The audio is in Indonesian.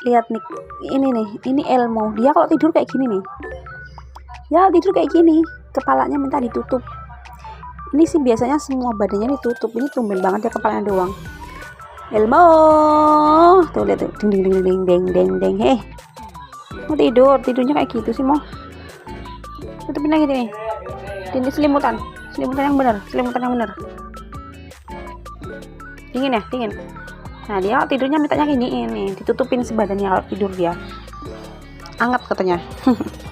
Lihat nih, ini Elmo, dia kalau tidur kayak gini nih ya, tidur kayak gini, kepalanya minta ditutup. Ini sih biasanya semua badannya ditutup, ini tumben banget ya kepalanya doang. Elmo tuh, lihat tuh, ding ding ding ding ding ding. Mau tidurnya kayak gitu sih, mau tutupin lagi nih. Ini selimutan yang bener, dingin ya, dingin. Nah, dia tidurnya mintanya gini, ini ditutupin sebadannya kalau tidur, dia anget katanya.